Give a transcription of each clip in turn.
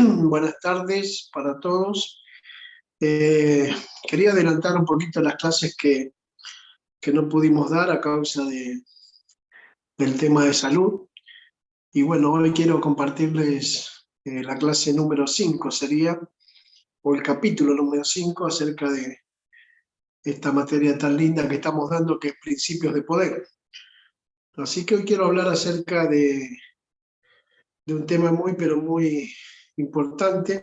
Buenas tardes para todos. Quería adelantar un poquito las clases que no pudimos dar a causa del tema de salud. Y bueno, hoy quiero compartirles la clase número 5 sería, o el capítulo número 5 acerca de esta materia tan linda que estamos dando, que es principios de poder. Así que hoy quiero hablar acerca de un tema muy, pero muy importante,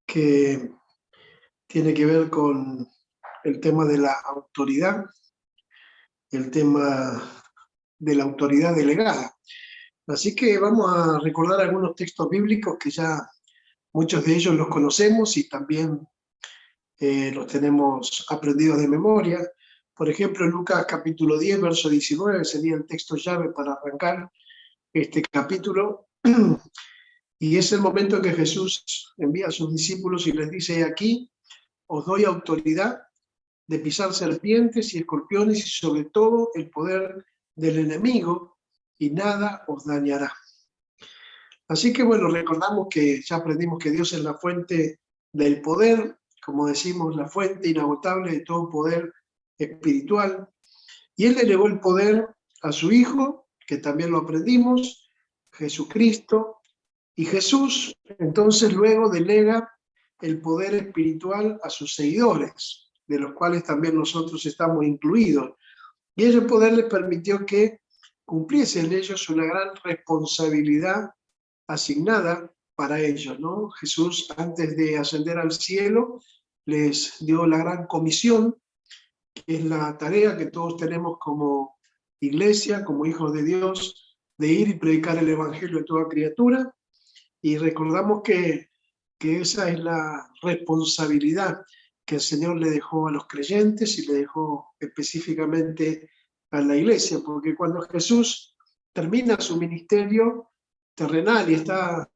que tiene que ver con el tema de la autoridad, el tema de la autoridad delegada. Así que vamos a recordar algunos textos bíblicos que ya muchos de ellos los conocemos y también los tenemos aprendidos de memoria. Por ejemplo, en Lucas capítulo 10, verso 19, sería el texto llave para arrancar este capítulo. Y es el momento en que Jesús envía a sus discípulos y les dice: aquí os doy autoridad de pisar serpientes y escorpiones y sobre todo el poder del enemigo, y nada os dañará. Así que bueno, recordamos que ya aprendimos que Dios es la fuente del poder, como decimos, la fuente inagotable de todo poder espiritual. Y Él le elevó el poder a su Hijo, que también lo aprendimos, Jesucristo. Y Jesús entonces luego delega el poder espiritual a sus seguidores, de los cuales también nosotros estamos incluidos. Y ese poder les permitió que cumpliese en ellos una gran responsabilidad asignada para ellos, ¿no? Jesús, antes de ascender al cielo, les dio la gran comisión, que es la tarea que todos tenemos como iglesia, como hijos de Dios, de ir y predicar el evangelio a toda criatura. Y recordamos que esa es la responsabilidad que el Señor le dejó a los creyentes y le dejó específicamente a la iglesia, porque cuando Jesús termina su ministerio terrenal y está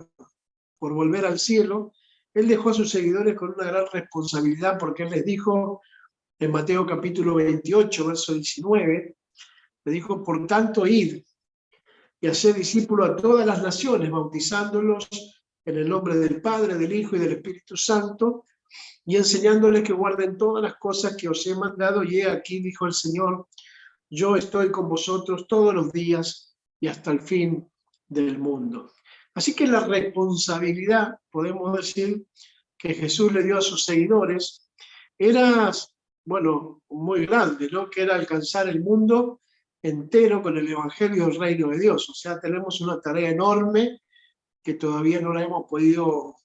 por volver al cielo, Él dejó a sus seguidores con una gran responsabilidad, porque Él les dijo en Mateo capítulo 28, verso 19, le dijo: por tanto, id y hacer discípulos a todas las naciones, bautizándolos en el nombre del Padre, del Hijo y del Espíritu Santo, y enseñándoles que guarden todas las cosas que os he mandado. Y he aquí, dijo el Señor, yo estoy con vosotros todos los días y hasta el fin del mundo. Así que la responsabilidad, podemos decir, que Jesús le dio a sus seguidores era, bueno, muy grande, ¿no? Que era alcanzar el mundo entero con el Evangelio del Reino de Dios. O sea, tenemos una tarea enorme que todavía no la hemos podido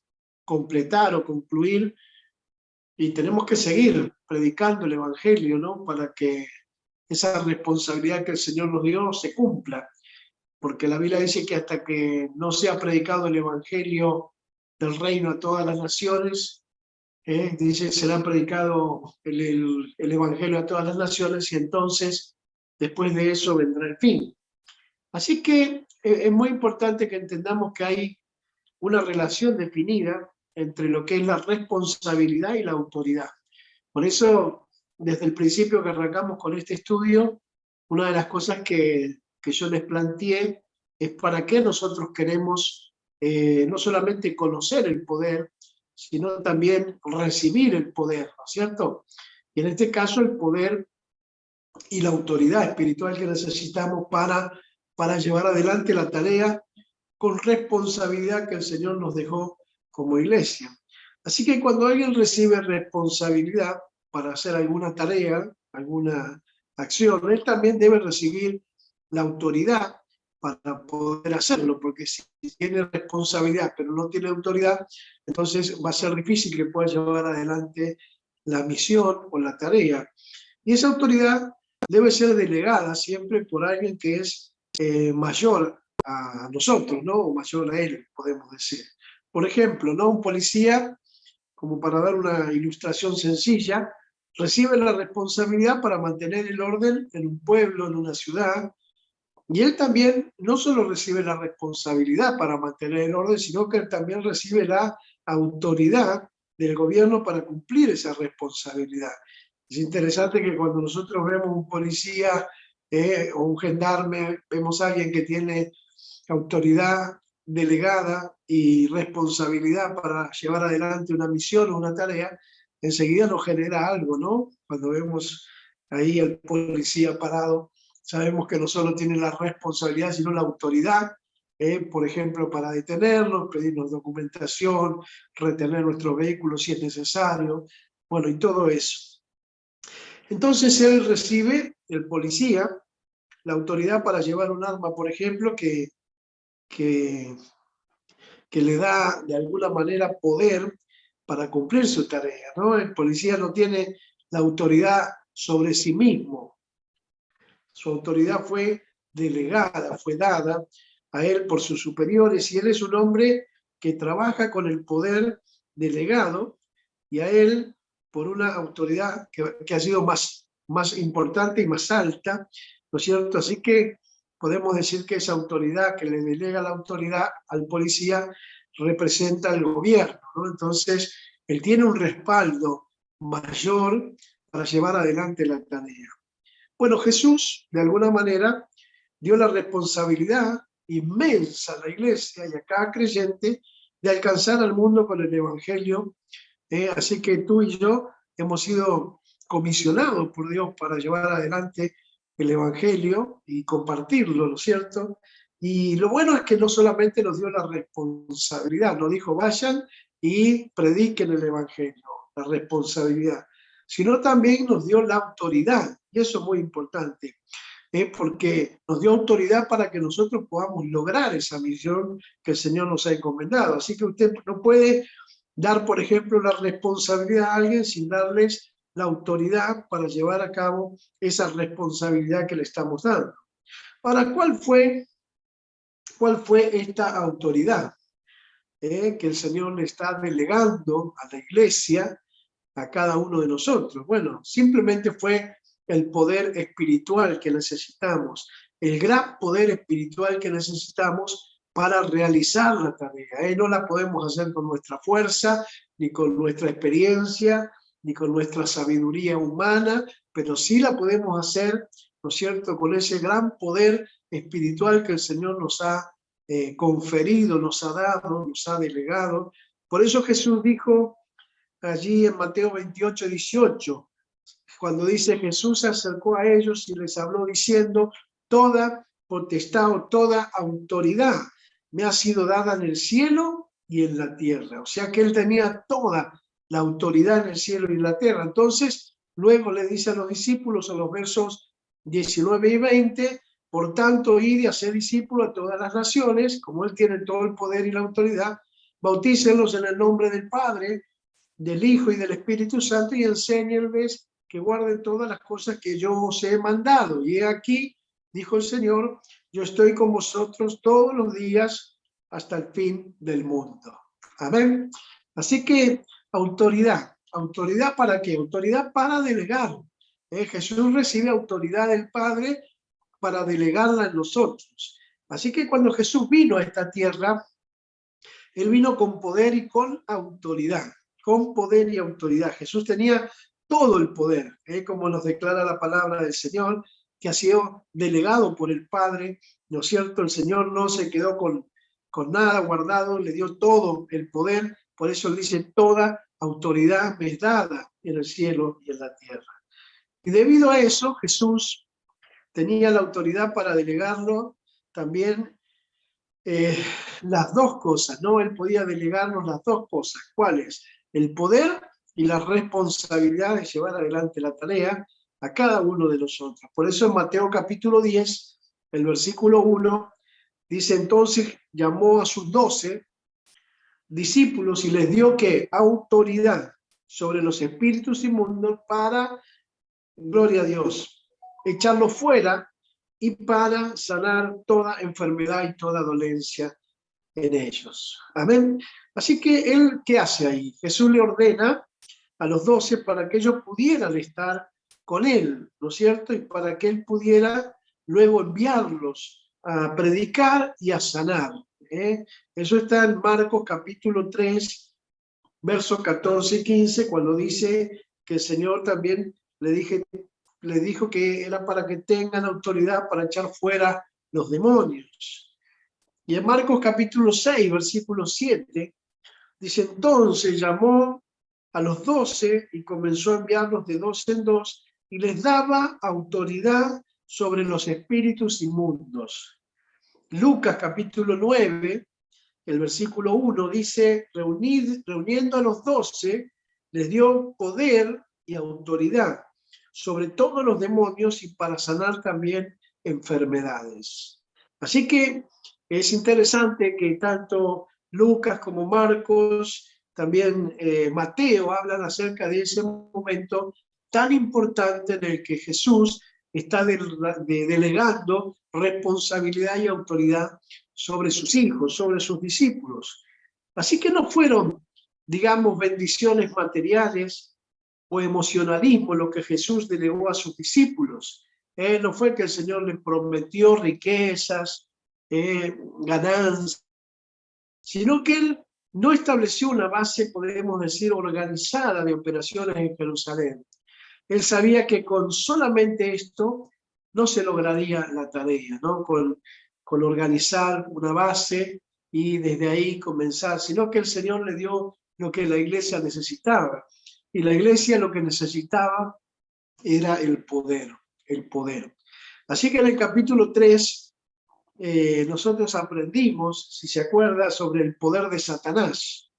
completar o concluir, y tenemos que seguir predicando el Evangelio, ¿no? Para que esa responsabilidad que el Señor nos dio se cumpla. Porque la Biblia dice que hasta que no sea predicado el Evangelio del reino a todas las naciones, dice, será predicado el Evangelio a todas las naciones, y entonces después de eso vendrá el fin. Así que es muy importante que entendamos que hay una relación definida entre lo que es la responsabilidad y la autoridad. Por eso, desde el principio que arrancamos con este estudio, una de las cosas que yo les planteé es para qué nosotros queremos no solamente conocer el poder, sino también recibir el poder, ¿no es cierto? Y en este caso el poder y la autoridad espiritual que necesitamos para llevar adelante la tarea con responsabilidad que el Señor nos dejó como iglesia. Así que cuando alguien recibe responsabilidad para hacer alguna tarea, alguna acción, él también debe recibir la autoridad para poder hacerlo, porque si tiene responsabilidad pero no tiene autoridad, entonces va a ser difícil que pueda llevar adelante la misión o la tarea. Y esa autoridad debe ser delegada siempre por alguien que es mayor a nosotros, ¿no? O mayor a él, podemos decir. Por ejemplo, ¿no? Un policía, como para dar una ilustración sencilla, recibe la responsabilidad para mantener el orden en un pueblo, en una ciudad, y él también no solo recibe la responsabilidad para mantener el orden, sino que él también recibe la autoridad del gobierno para cumplir esa responsabilidad. Es interesante que cuando nosotros vemos un policía o un gendarme, vemos a alguien que tiene autoridad delegada y responsabilidad para llevar adelante una misión o una tarea, enseguida nos genera algo, ¿no? Cuando vemos ahí al policía parado, sabemos que no solo tiene la responsabilidad, sino la autoridad, por ejemplo, para detenernos, pedirnos documentación, retener nuestros vehículos si es necesario, bueno, y todo eso. Entonces él recibe, el policía, la autoridad para llevar un arma, por ejemplo, que le da de alguna manera poder para cumplir su tarea, ¿no? El policía no tiene la autoridad sobre sí mismo. Su autoridad fue delegada, fue dada a él por sus superiores, y él es un hombre que trabaja con el poder delegado, y a él por una autoridad que ha sido más importante y más alta, ¿no es cierto? Así que podemos decir que esa autoridad que le delega la autoridad al policía representa al gobierno, ¿no? Entonces, él tiene un respaldo mayor para llevar adelante la tarea. Bueno, Jesús, de alguna manera, dio la responsabilidad inmensa a la iglesia y a cada creyente de alcanzar al mundo con el Evangelio. Así que tú y yo hemos sido comisionados por Dios para llevar adelante el Evangelio y compartirlo, ¿no es cierto? Y lo bueno es que no solamente nos dio la responsabilidad, nos dijo vayan y prediquen el Evangelio, la responsabilidad, sino también nos dio la autoridad, y eso es muy importante, porque nos dio autoridad para que nosotros podamos lograr esa misión que el Señor nos ha encomendado. Así que usted no puede dar, por ejemplo, la responsabilidad a alguien sin darles la autoridad para llevar a cabo esa responsabilidad que le estamos dando. Ahora, ¿cuál fue esta autoridad que el Señor le está delegando a la iglesia, a cada uno de nosotros? Bueno, simplemente fue el poder espiritual que necesitamos, el gran poder espiritual que necesitamos para realizar la tarea. No la podemos hacer con nuestra fuerza, ni con nuestra experiencia, ni con nuestra sabiduría humana, pero sí la podemos hacer, ¿no es cierto?, con ese gran poder espiritual que el Señor nos ha conferido, nos ha dado, nos ha delegado. Por eso Jesús dijo allí en Mateo 28, 18, cuando dice: Jesús se acercó a ellos y les habló diciendo: toda potestad o toda autoridad me ha sido dada en el cielo y en la tierra. O sea que él tenía toda la autoridad en el cielo y en la tierra. Entonces, luego le dice a los discípulos en los versos 19 y 20, por tanto, id y haced discípulos a todas las naciones, como él tiene todo el poder y la autoridad, bautícenlos en el nombre del Padre, del Hijo y del Espíritu Santo, y enséñenles que guarden todas las cosas que yo os he mandado. Y he aquí, dijo el Señor, yo estoy con vosotros todos los días hasta el fin del mundo. Amén. Así que autoridad. ¿Autoridad para qué? Autoridad para delegar. Jesús recibe autoridad del Padre para delegarla en nosotros. Así que cuando Jesús vino a esta tierra, él vino con poder y con autoridad. Con poder y autoridad. Jesús tenía todo el poder, como nos declara la palabra del Señor, que ha sido delegado por el Padre, ¿no es cierto? El Señor no se quedó con nada guardado, le dio todo el poder, por eso él dice: toda autoridad me es dada en el cielo y en la tierra. Y debido a eso, Jesús tenía la autoridad para delegarlo también las dos cosas, ¿no? Él podía delegarnos las dos cosas. ¿Cuáles? El poder y la responsabilidad de llevar adelante la tarea a cada uno de nosotros. Por eso en Mateo capítulo 10, el versículo 1, dice: entonces llamó a sus 12 discípulos y les dio ¿qué? Autoridad sobre los espíritus inmundos para, gloria a Dios, echarlos fuera y para sanar toda enfermedad y toda dolencia en ellos. Amén. Así que él, ¿qué hace ahí? Jesús le ordena a los 12 para que ellos pudieran estar con él, ¿no es cierto? Y para que él pudiera luego enviarlos a predicar y a sanar. Eso está en Marcos capítulo 3, versos 14 y 15, cuando dice que el Señor también le dijo que era para que tengan autoridad para echar fuera los demonios. Y en Marcos capítulo 6, versículo 7, dice: entonces llamó a los 12 y comenzó a enviarlos de dos en dos y les daba autoridad sobre los espíritus inmundos. Lucas capítulo 9, el versículo 1 dice: reuniendo a los 12, les dio poder y autoridad sobre todos los demonios y para sanar también enfermedades. Así que es interesante que tanto Lucas como Marcos, también Mateo, hablan acerca de ese momento tan importante en el que Jesús está delegando responsabilidad y autoridad sobre sus hijos, sobre sus discípulos. Así que no fueron, digamos, bendiciones materiales o emocionalismo lo que Jesús delegó a sus discípulos. No fue que el Señor les prometió riquezas, ganancias, sino que Él no estableció una base, podemos decir, organizada de operaciones en Jerusalén. Él sabía que con solamente esto no se lograría la tarea, ¿no? Con organizar una base y desde ahí comenzar, sino que el Señor le dio lo que la iglesia necesitaba. Y la iglesia lo que necesitaba era el poder, el poder. Así que en el capítulo 3 nosotros aprendimos, si se acuerda, sobre el poder de Satanás.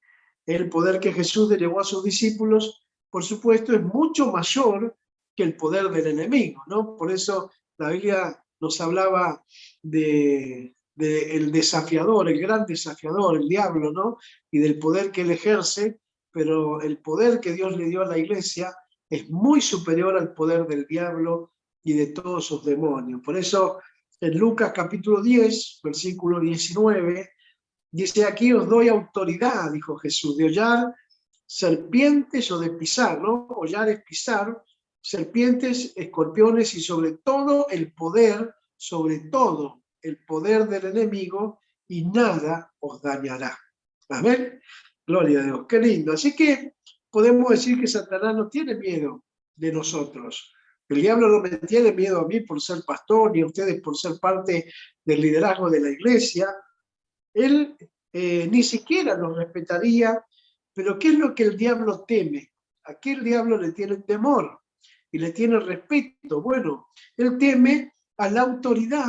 El poder que Jesús delegó a sus discípulos, por supuesto, es mucho mayor que el poder del enemigo, ¿no? Por eso la Biblia nos hablaba de el desafiador, el gran desafiador, el diablo, ¿no? Y del poder que él ejerce, pero el poder que Dios le dio a la iglesia es muy superior al poder del diablo y de todos sus demonios. Por eso en Lucas capítulo 10, versículo 19, dice: aquí os doy autoridad, dijo Jesús, de hollar serpientes o de pisar, ¿no? Hollar es pisar, serpientes, escorpiones y sobre todo el poder del enemigo, y nada os dañará. Amén. Gloria a Dios, qué lindo. Así que podemos decir que Satanás no tiene miedo de nosotros. El diablo no me tiene miedo a mí por ser pastor, ni a ustedes por ser parte del liderazgo de la iglesia. Él ni siquiera nos respetaría, pero ¿qué es lo que el diablo teme? ¿A qué el diablo le tiene temor y le tiene respeto? Bueno, él teme a la autoridad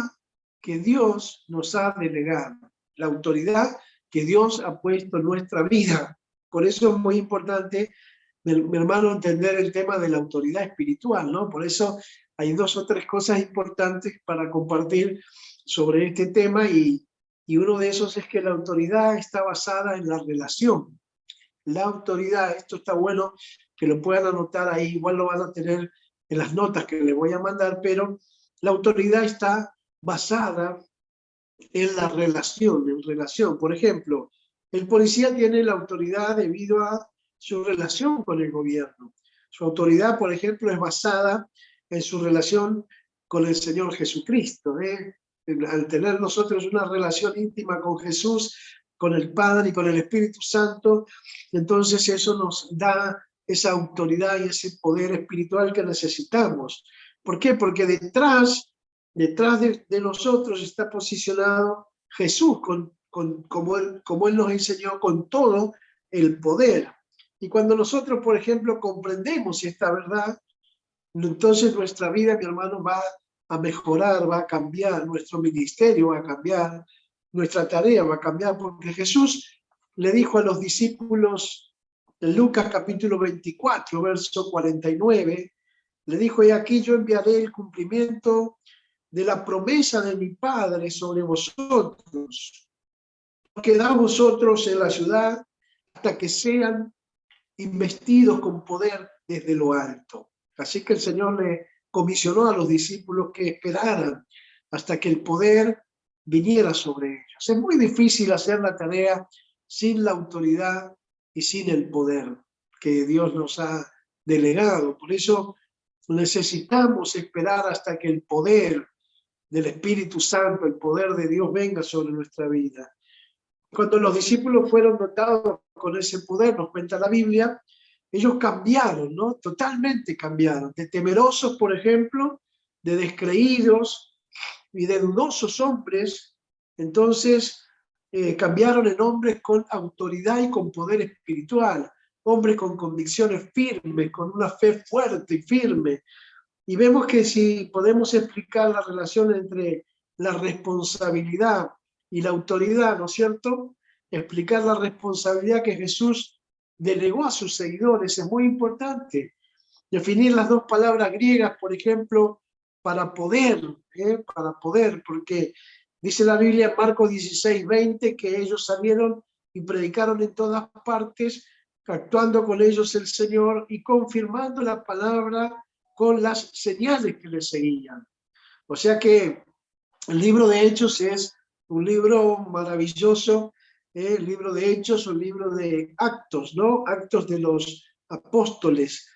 que Dios nos ha delegado, la autoridad que Dios ha puesto en nuestra vida. Por eso es muy importante, mi hermano, entender el tema de la autoridad espiritual, ¿no? Por eso hay 2 o 3 cosas importantes para compartir sobre este tema y uno de esos es que la autoridad está basada en la relación. La autoridad, esto está bueno que lo puedan anotar ahí, igual lo van a tener en las notas que les voy a mandar, pero la autoridad está basada en la relación, en relación. Por ejemplo, el policía tiene la autoridad debido a su relación con el gobierno. Su autoridad, por ejemplo, es basada en su relación con el Señor Jesucristo, ¿eh? Al tener nosotros una relación íntima con Jesús, con el Padre y con el Espíritu Santo, entonces eso nos da esa autoridad y ese poder espiritual que necesitamos. ¿Por qué? Porque detrás de nosotros está posicionado Jesús, como él nos enseñó, con todo el poder. Y cuando nosotros, por ejemplo, comprendemos esta verdad, entonces nuestra vida, mi hermano, va a mejorar, va a cambiar, nuestro ministerio va a cambiar, nuestra tarea va a cambiar, porque Jesús le dijo a los discípulos en Lucas capítulo 24, verso 49, le dijo: y aquí yo enviaré el cumplimiento de la promesa de mi Padre sobre vosotros. Quedad vosotros en la ciudad hasta que sean investidos con poder desde lo alto. Así que el Señor le comisionó a los discípulos que esperaran hasta que el poder viniera sobre ellos. Es muy difícil hacer la tarea sin la autoridad y sin el poder que Dios nos ha delegado. Por eso necesitamos esperar hasta que el poder del Espíritu Santo, el poder de Dios, venga sobre nuestra vida. Cuando los discípulos fueron dotados con ese poder, nos cuenta la Biblia, ellos cambiaron, ¿no? Totalmente cambiaron. De temerosos, por ejemplo, de descreídos y de dudosos hombres, entonces cambiaron en hombres con autoridad y con poder espiritual, hombres con convicciones firmes, con una fe fuerte y firme. Y vemos que si podemos explicar la relación entre la responsabilidad y la autoridad, ¿no es cierto? Explicar la responsabilidad que Jesús delegó a sus seguidores es muy importante. Definir las dos palabras griegas, por ejemplo, para poder, porque dice la Biblia en Marcos 16:20 que ellos salieron y predicaron en todas partes, actuando con ellos el Señor y confirmando la palabra con las señales que les seguían. O sea que el libro de Hechos es un libro maravilloso, el libro de Hechos, un libro de actos, ¿no? Actos de los apóstoles.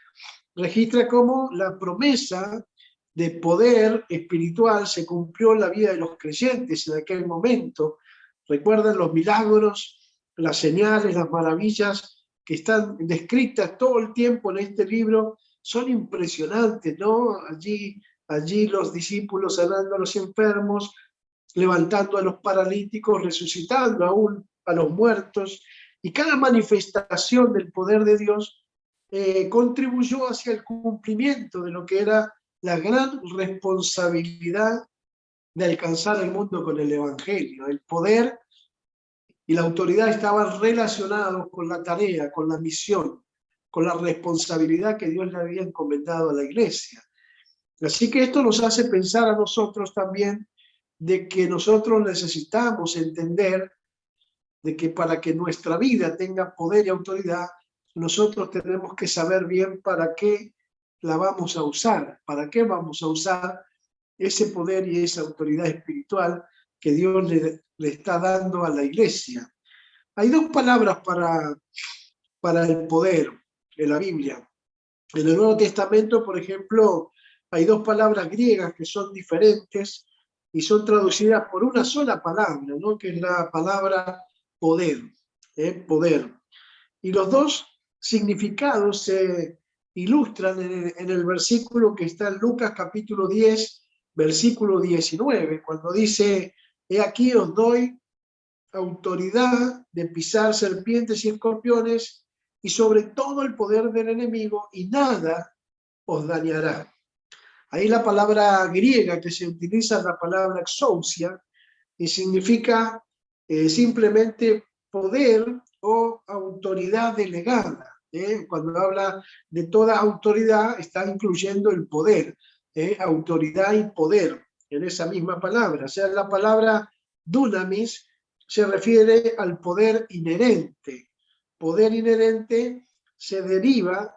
Registra cómo la promesa de poder espiritual se cumplió en la vida de los creyentes en aquel momento. Recuerdan los milagros, las señales, las maravillas que están descritas todo el tiempo en este libro, son impresionantes, ¿no? Allí los discípulos sanando a los enfermos, levantando a los paralíticos, resucitando aún a los muertos, y cada manifestación del poder de Dios contribuyó hacia el cumplimiento de lo que era la gran responsabilidad de alcanzar el mundo con el Evangelio. El poder y la autoridad estaban relacionados con la tarea, con la misión, con la responsabilidad que Dios le había encomendado a la iglesia. Así que esto nos hace pensar a nosotros también de que nosotros necesitamos entender de que para que nuestra vida tenga poder y autoridad, nosotros tenemos que saber bien para qué la vamos a usar, para qué vamos a usar ese poder y esa autoridad espiritual que Dios le está dando a la iglesia. Hay dos palabras para el poder en la Biblia. En el Nuevo Testamento, por ejemplo, hay dos palabras griegas que son diferentes y son traducidas por una sola palabra, ¿no? Que es la palabra poder, poder. Y los dos significados se ilustran en el versículo que está en Lucas capítulo 10, versículo 19, cuando dice, he aquí os doy autoridad de pisar serpientes y escorpiones y sobre todo el poder del enemigo y nada os dañará. Ahí la palabra griega que se utiliza es la palabra exousia y significa simplemente poder o autoridad delegada. Cuando habla de toda autoridad está incluyendo el poder, autoridad y poder en esa misma palabra. O sea, la palabra dunamis se refiere al poder inherente. Poder inherente se deriva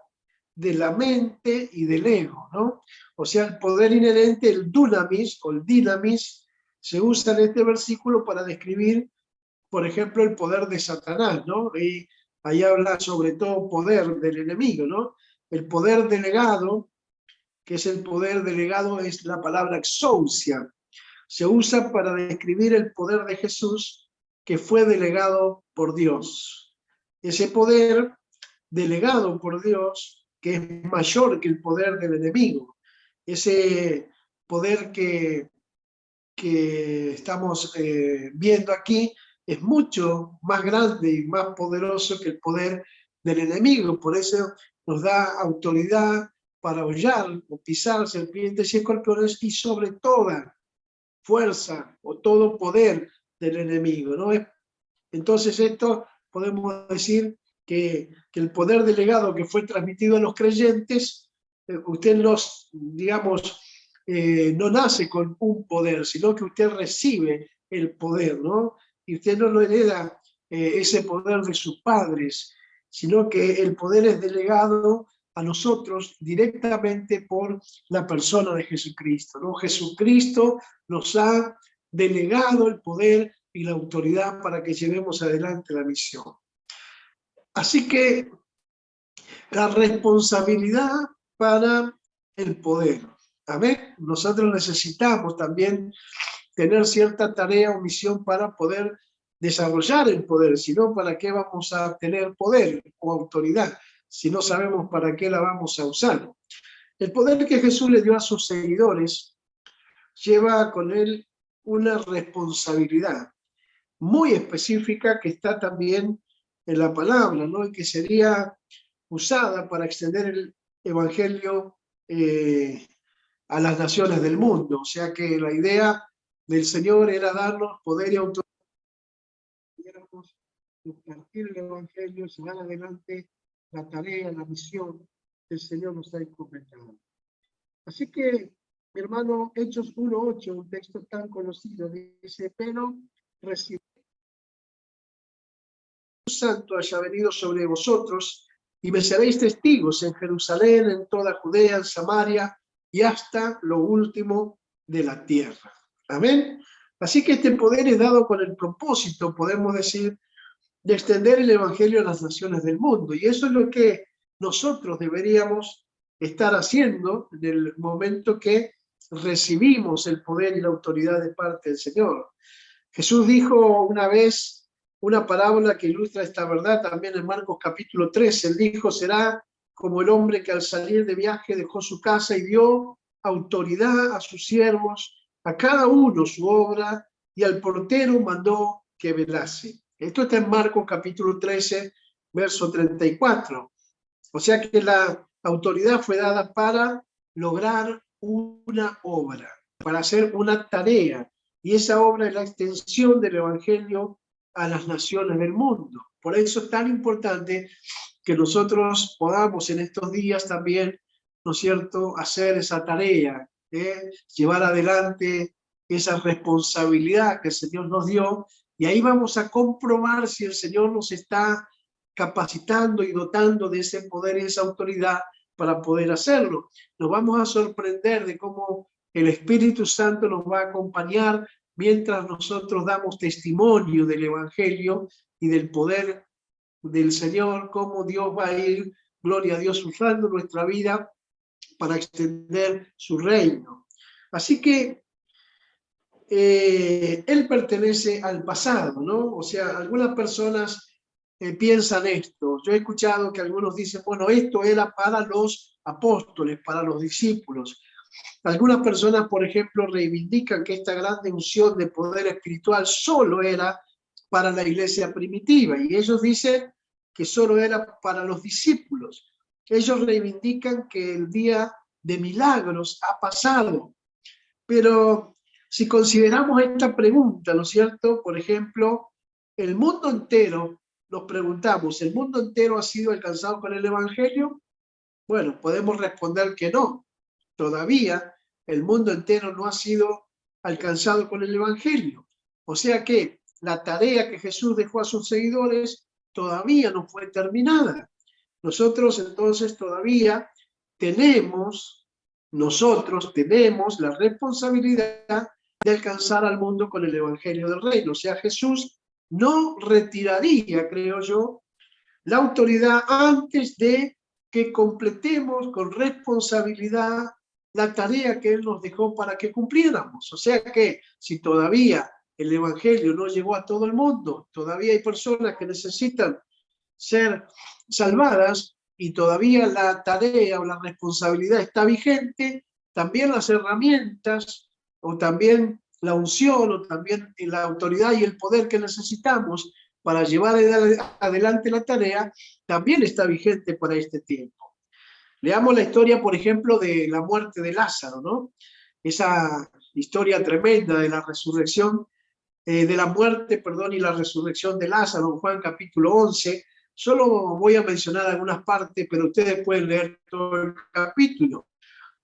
de la mente y del ego, ¿no? O sea, el poder inherente, el dunamis o el dinamis, se usa en este versículo para describir, por ejemplo, el poder de Satanás, ¿no? Y ahí habla sobre todo poder del enemigo, ¿no? El poder delegado, que es el poder delegado, es la palabra exousia. Se usa para describir el poder de Jesús que fue delegado por Dios. Ese poder delegado por Dios, que es mayor que el poder del enemigo. Ese poder que estamos viendo aquí es mucho más grande y más poderoso que el poder del enemigo. Por eso nos da autoridad para hollar o pisar serpientes y escorpiones y sobre toda fuerza o todo poder del enemigo, ¿no? Entonces esto podemos decir que el poder delegado que fue transmitido a los creyentes, usted digamos, no nace con un poder, sino que usted recibe el poder, ¿no? Y usted no lo hereda ese poder de sus padres, sino que el poder es delegado a nosotros directamente por la persona de Jesucristo, ¿no? Jesucristo nos ha delegado el poder y la autoridad para que llevemos adelante la misión. Así que la responsabilidad para el poder. A ver, nosotros necesitamos también tener cierta tarea o misión para poder desarrollar el poder, si no, ¿para qué vamos a tener poder o autoridad si no sabemos para qué la vamos a usar? El poder que Jesús le dio a sus seguidores lleva con él una responsabilidad. muy específica que está también en la palabra, ¿no? Y que sería usada para extender el evangelio a las naciones del mundo. O sea que la idea del Señor era darnos poder y autoridad para compartir el evangelio, llevar adelante la tarea, la misión que el Señor nos ha encomendado. Así que, mi hermano, Hechos 1:8, un texto tan conocido, dice, pero recibió Santo haya venido sobre vosotros, y me seréis testigos en Jerusalén, en toda Judea, en Samaria, y hasta lo último de la tierra. Amén. Así que este poder es dado con el propósito, podemos decir, de extender el evangelio a las naciones del mundo. Y eso es lo que nosotros deberíamos estar haciendo en el momento que recibimos el poder y la autoridad de parte del Señor. Jesús dijo una vez una parábola que ilustra esta verdad también en Marcos capítulo 13. Él dijo, será como el hombre que al salir de viaje dejó su casa y dio autoridad a sus siervos, a cada uno su obra, y al portero mandó que velase. Esto está en Marcos capítulo 13, verso 34. O sea que la autoridad fue dada para lograr una obra, para hacer una tarea. Y esa obra es la extensión del evangelio a las naciones del mundo. Por eso es tan importante que nosotros podamos en estos días también, ¿no es cierto?, hacer esa tarea, llevar adelante esa responsabilidad que el Señor nos dio, y ahí vamos a comprobar si el Señor nos está capacitando y dotando de ese poder y esa autoridad para poder hacerlo. Nos vamos a sorprender de cómo el Espíritu Santo nos va a acompañar mientras nosotros damos testimonio del Evangelio y del poder del Señor, cómo Dios va a ir, gloria a Dios, usando nuestra vida para extender su reino. Así que él pertenece al pasado, ¿no? O sea, algunas personas piensan esto. Yo he escuchado que algunos dicen, bueno, esto era para los apóstoles, para los discípulos. Algunas personas, por ejemplo, reivindican que esta gran unción de poder espiritual solo era para la iglesia primitiva, y ellos dicen que solo era para los discípulos. Ellos reivindican que el día de milagros ha pasado, pero si consideramos esta pregunta, ¿no es cierto? Por ejemplo, el mundo entero, nos preguntamos, ¿el mundo entero ha sido alcanzado con el Evangelio? Bueno, podemos responder que no. Todavía el mundo entero no ha sido alcanzado con el Evangelio. O sea que la tarea que Jesús dejó a sus seguidores todavía no fue terminada. Nosotros entonces todavía nosotros tenemos la responsabilidad de alcanzar al mundo con el Evangelio del Reino. O sea, Jesús no retiraría, creo yo, la autoridad antes de que completemos con responsabilidad la tarea que Él nos dejó para que cumpliéramos. O sea que si todavía el Evangelio no llegó a todo el mundo, todavía hay personas que necesitan ser salvadas y todavía la tarea o la responsabilidad está vigente, también las herramientas o también la unción o también la autoridad y el poder que necesitamos para llevar adelante la tarea también está vigente para este tiempo. Leamos la historia, por ejemplo, de la muerte de Lázaro, ¿no? Esa historia tremenda de la resurrección, de la muerte, perdón, y la resurrección de Lázaro, en Juan capítulo 11. Solo voy a mencionar algunas partes, pero ustedes pueden leer todo el capítulo.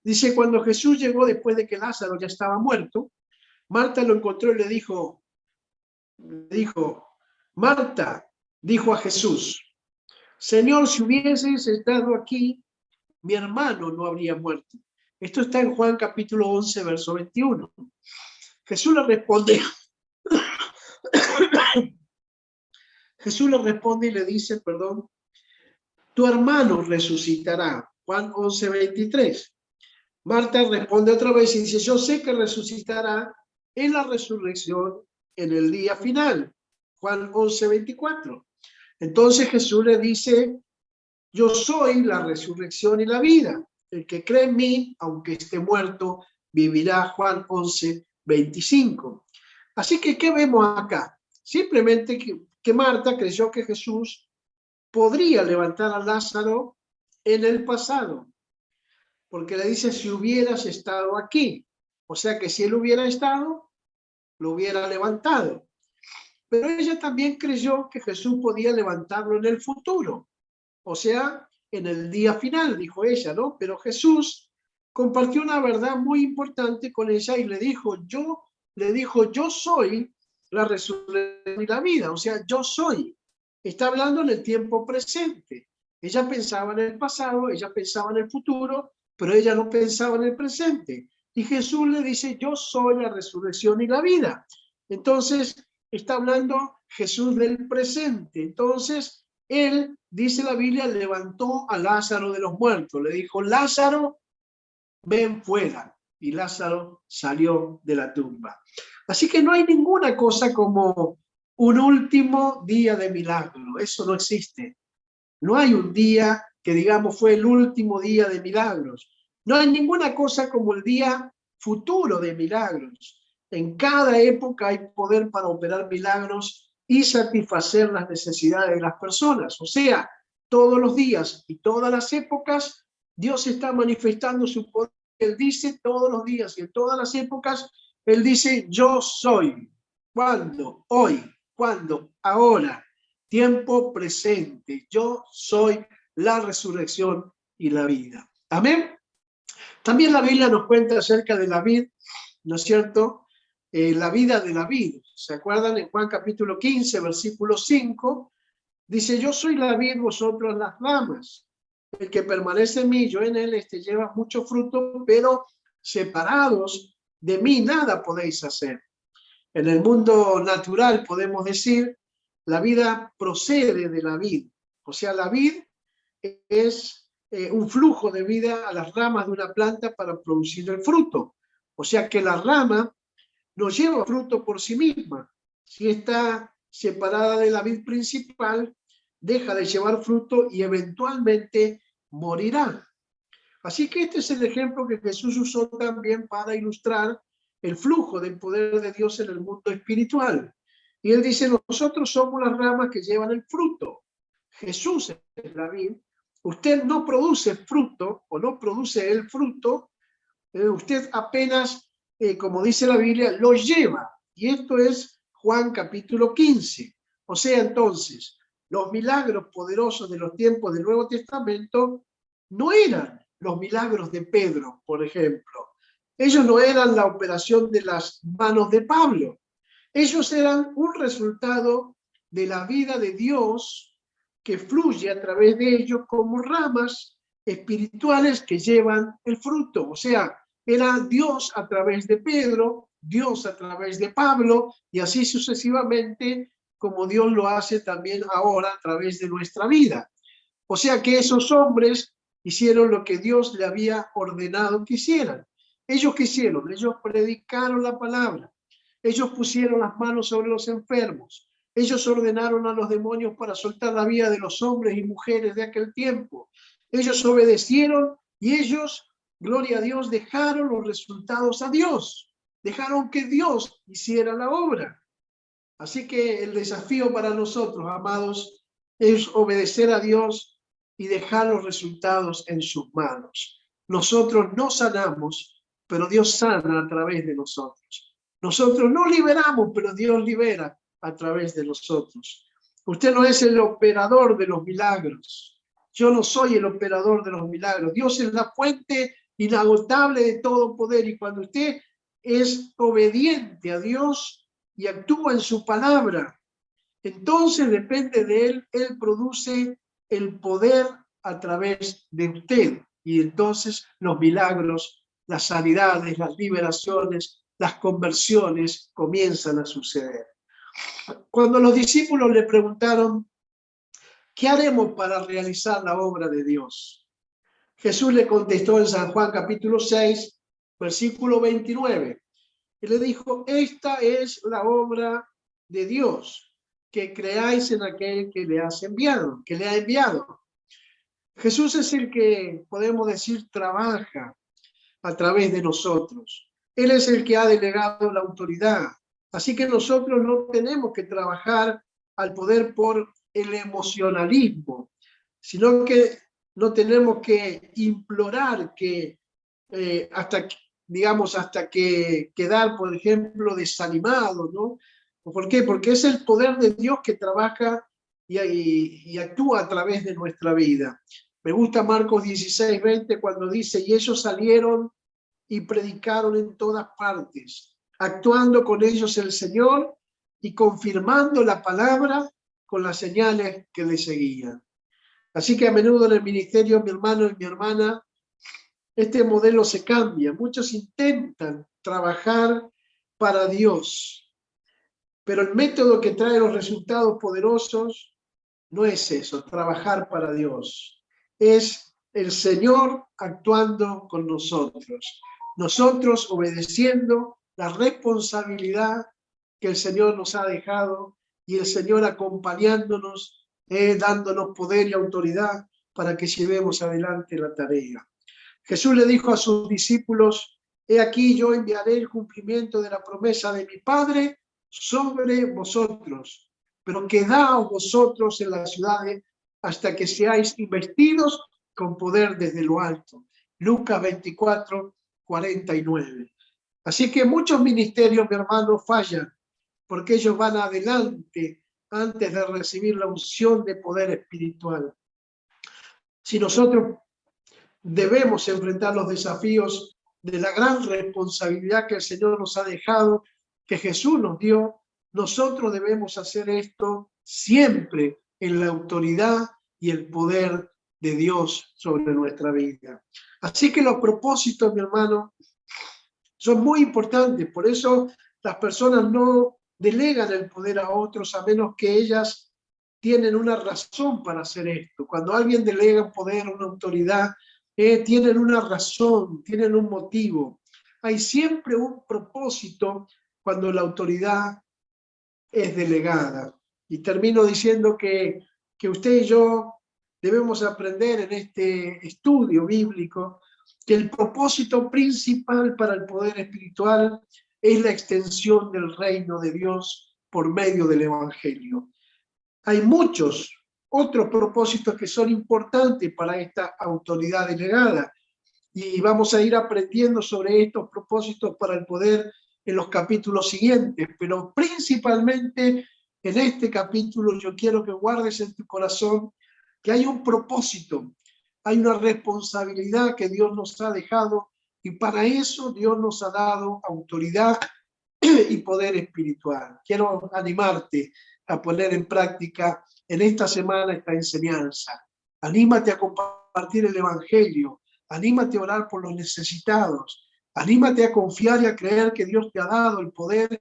Dice, cuando Jesús llegó después de que Lázaro ya estaba muerto, Marta lo encontró y le dijo, Marta, dijo a Jesús, Señor, si hubieses estado aquí, mi hermano no habría muerto. Esto está en Juan capítulo 11, verso 21. Jesús le responde, y le dice, perdón, tu hermano resucitará. Juan 11, 23. Marta responde otra vez y dice, yo sé que resucitará en la resurrección en el día final. Juan 11, 24. Entonces Jesús le dice, yo soy la resurrección y la vida. El que cree en mí, aunque esté muerto, vivirá. Juan 11, 25. Así que, ¿qué vemos acá? Simplemente que Marta creyó que Jesús podría levantar a Lázaro en el pasado, porque le dice, si hubieras estado aquí. O sea que si él hubiera estado, lo hubiera levantado. Pero ella también creyó que Jesús podía levantarlo en el futuro, o sea, en el día final, dijo ella, ¿no? Pero Jesús compartió una verdad muy importante con ella y le dijo, yo soy la resurrección y la vida, o sea, yo soy. Está hablando en el tiempo presente. Ella pensaba en el pasado, ella pensaba en el futuro, pero ella no pensaba en el presente. Y Jesús le dice, yo soy la resurrección y la vida. Entonces, está hablando Jesús del presente. Entonces, él, dice la Biblia, levantó a Lázaro de los muertos. Le dijo, Lázaro, ven fuera. Y Lázaro salió de la tumba. Así que no hay ninguna cosa como un último día de milagro. Eso no existe. No hay un día que digamos fue el último día de milagros. No hay ninguna cosa como el día futuro de milagros. En cada época hay poder para operar milagros y satisfacer las necesidades de las personas. O sea, todos los días y todas las épocas, Dios está manifestando su poder. Él dice todos los días y en todas las épocas, Él dice, yo soy. ¿Cuándo? Hoy. ¿Cuándo? Ahora. Tiempo presente. Yo soy la resurrección y la vida. Amén. También la Biblia nos cuenta acerca de la vid, ¿no es cierto? La vida de la vid. ¿Se acuerdan? En Juan capítulo 15, versículo 5, dice, yo soy la vid, vosotros las ramas. El que permanece en mí, yo en él, lleva mucho fruto, pero separados de mí nada podéis hacer. En el mundo natural podemos decir, la vida procede de la vid. O sea, la vid es un flujo de vida a las ramas de una planta para producir el fruto. O sea que la rama no lleva fruto por sí misma. Si está separada de la vid principal, deja de llevar fruto y eventualmente morirá. Así que este es el ejemplo que Jesús usó también para ilustrar el flujo del poder de Dios en el mundo espiritual. Y él dice, nosotros somos las ramas que llevan el fruto. Jesús es la vid. Usted no produce fruto o no produce el fruto, usted apenas, como dice la Biblia, lo lleva. Y esto es Juan capítulo 15. O sea, entonces, los milagros poderosos de los tiempos del Nuevo Testamento no eran los milagros de Pedro, por ejemplo. Ellos no eran la operación de las manos de Pablo. Ellos eran un resultado de la vida de Dios que fluye a través de ellos como ramas espirituales que llevan el fruto. O sea, era Dios a través de Pedro, Dios a través de Pablo y así sucesivamente, como Dios lo hace también ahora a través de nuestra vida. O sea que esos hombres hicieron lo que Dios le había ordenado que hicieran. Ellos qué hicieron, ellos predicaron la palabra, ellos pusieron las manos sobre los enfermos, ellos ordenaron a los demonios para soltar la vida de los hombres y mujeres de aquel tiempo. Ellos obedecieron y ellos, gloria a Dios, dejaron los resultados a Dios, dejaron que Dios hiciera la obra. Así que el desafío para nosotros, amados, es obedecer a Dios y dejar los resultados en sus manos. Nosotros no sanamos, pero Dios sana a través de nosotros. Nosotros no liberamos, pero Dios libera a través de nosotros. Usted no es el operador de los milagros. Yo no soy el operador de los milagros. Dios es la fuente inagotable de todo poder. Y cuando usted es obediente a Dios y actúa en su palabra, entonces depende de Él. Él produce el poder a través de usted. Y entonces los milagros, las sanidades, las liberaciones, las conversiones comienzan a suceder. Cuando los discípulos le preguntaron, ¿qué haremos para realizar la obra de Dios? Jesús le contestó en San Juan capítulo 6, versículo 29. Y le dijo, esta es la obra de Dios, que creáis en aquel que le has enviado, que le ha enviado. Jesús es el que, podemos decir, trabaja a través de nosotros. Él es el que ha delegado la autoridad. Así que nosotros no tenemos que trabajar al poder por el emocionalismo, sino que no tenemos que implorar que hasta que quedar, por ejemplo, desanimado, ¿no? ¿Por qué? Porque es el poder de Dios que trabaja y actúa a través de nuestra vida. Me gusta Marcos 16:20 cuando dice, y ellos salieron y predicaron en todas partes, actuando con ellos el Señor y confirmando la palabra con las señales que le seguían. Así que a menudo en el ministerio, mi hermano y mi hermana, este modelo se cambia. Muchos intentan trabajar para Dios, pero el método que trae los resultados poderosos no es eso, trabajar para Dios. Es el Señor actuando con nosotros. Nosotros obedeciendo la responsabilidad que el Señor nos ha dejado y el Señor acompañándonos, dándonos poder y autoridad para que llevemos adelante la tarea. Jesús le dijo a sus discípulos, he aquí yo enviaré el cumplimiento de la promesa de mi Padre sobre vosotros, pero quedaos vosotros en las ciudades hasta que seáis investidos con poder desde lo alto. Lucas 24:49. Así que muchos ministerios, mi hermano, fallan porque ellos van adelante antes de recibir la unción de poder espiritual. Si nosotros debemos enfrentar los desafíos de la gran responsabilidad que el Señor nos ha dejado, que Jesús nos dio, nosotros debemos hacer esto siempre en la autoridad y el poder de Dios sobre nuestra vida. Así que los propósitos, mi hermano, son muy importantes. Por eso las personas no delegan el poder a otros a menos que ellas tienen una razón para hacer esto. Cuando alguien delega un poder, una autoridad, tienen una razón, tienen un motivo. Hay siempre un propósito cuando la autoridad es delegada. Y termino diciendo que usted y yo debemos aprender en este estudio bíblico que el propósito principal para el poder espiritual es la extensión del reino de Dios por medio del Evangelio. Hay muchos otros propósitos que son importantes para esta autoridad delegada y vamos a ir aprendiendo sobre estos propósitos para el poder en los capítulos siguientes, pero principalmente en este capítulo yo quiero que guardes en tu corazón que hay un propósito, hay una responsabilidad que Dios nos ha dejado y para eso Dios nos ha dado autoridad y poder espiritual. Quiero animarte a poner en práctica en esta semana esta enseñanza. Anímate a compartir el Evangelio, anímate a orar por los necesitados, anímate a confiar y a creer que Dios te ha dado el poder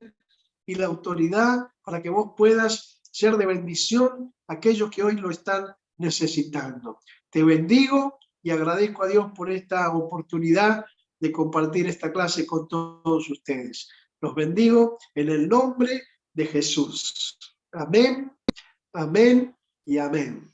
y la autoridad para que vos puedas ser de bendición a aquellos que hoy lo están necesitando. Te bendigo y agradezco a Dios por esta oportunidad de compartir esta clase con todos ustedes. Los bendigo en el nombre de Jesús. Amén, amén y amén.